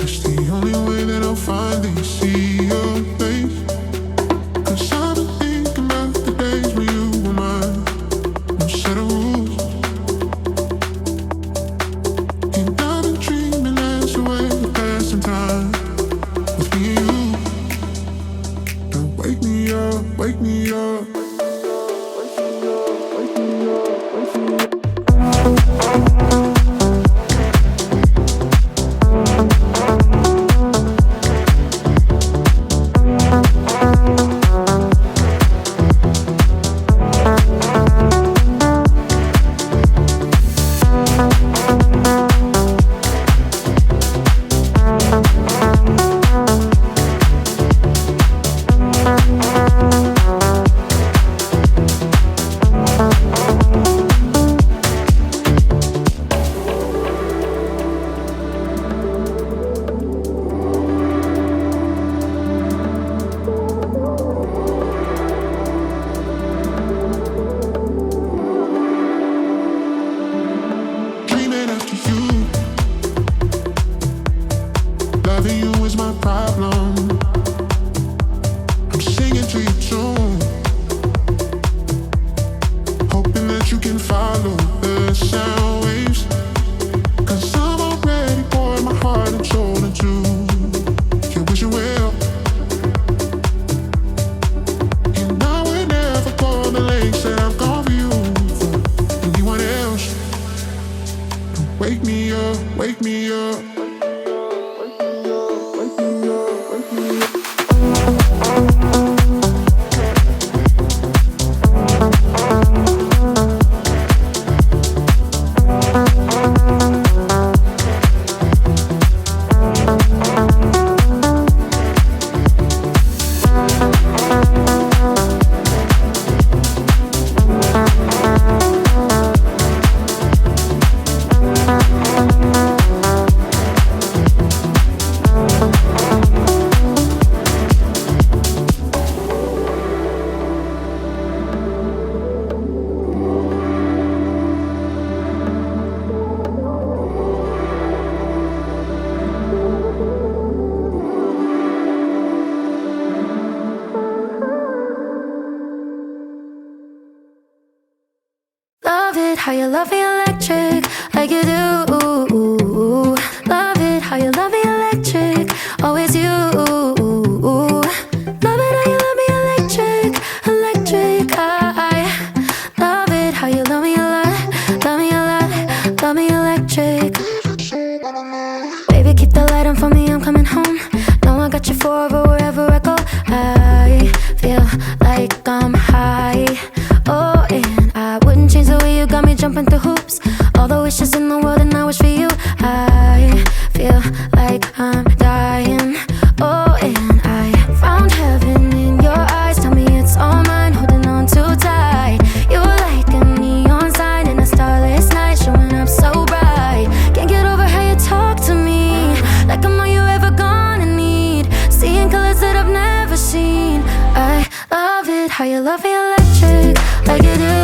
it's the only way that I'll finally see your face. 'Cause I've been thinking about the days when you were mine. No set of rules. And I've been dreaming that's the way we're passing time with me and you. Now wake me up, wake me up. Loving you is my problem. I'm singing to your tune, hoping that you can follow the sound waves. 'Cause I'm already pouring my heart and soul into your wishing well. And I would never go the lengths that I've gone for you for anyone else. Wake me up, wake me up. How you love me electric, like you do. Love it, how you love me electric, always you. Love it, how you love me electric, electric. I love it, how you love me a lot, love me a lot, love me electric. Baby, keep the light on for me, I'm coming home. Know I got you forever, wherever I go. I feel like I'm high. Oh, and I wouldn't change the way you got me jumping through hoops. All the wishes in the world and I wish for you. I feel like I'm dying. Oh, and I found heaven in your eyes. Tell me it's all mine, holding on too tight. You're like a neon sign in a starless night, showing up so bright. Can't get over how you talk to me, like I'm all you ever gonna need. Seeing colors that I've never seen. I love it, how you love me electric, like you do.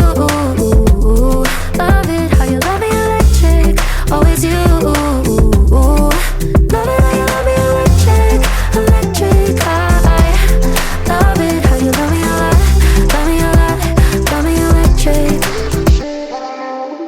Love it, how you love me electric, always you. Love it, how you love me electric, electric. I love it, how you love me a lot, love me a lot, love me electric.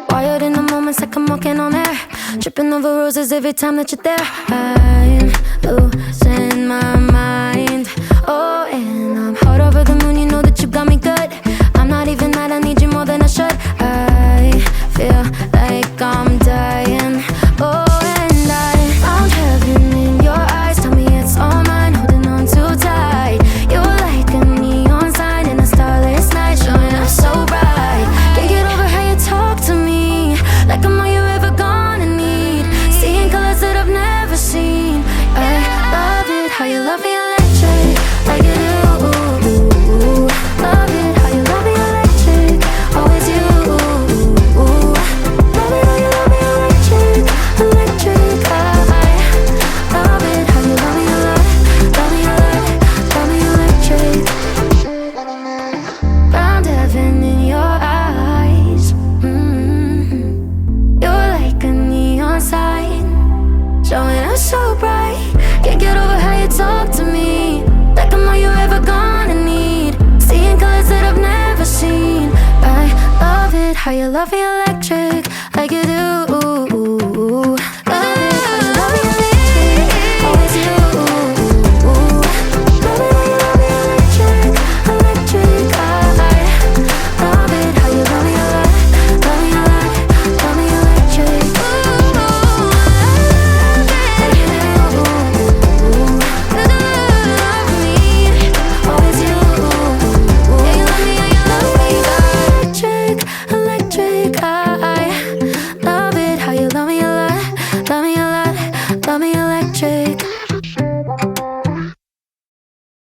Wired in the moments like I'm walking on air, tripping over roses every time that you're there. I'm losing my mind. Oh, and I'm hot over the moon, you know that you got me good. I'm not even mad, I need you more than I should. I feel like I'm dying. Oh, and I found heaven in your eyes. Tell me it's all mine, holding on too tight. You're like a neon sign in a starless night, showing up so bright. Can't get over how you talk to me, like I'm all you ever gonna need. Seeing colors that I've never seen. love me electric like you do.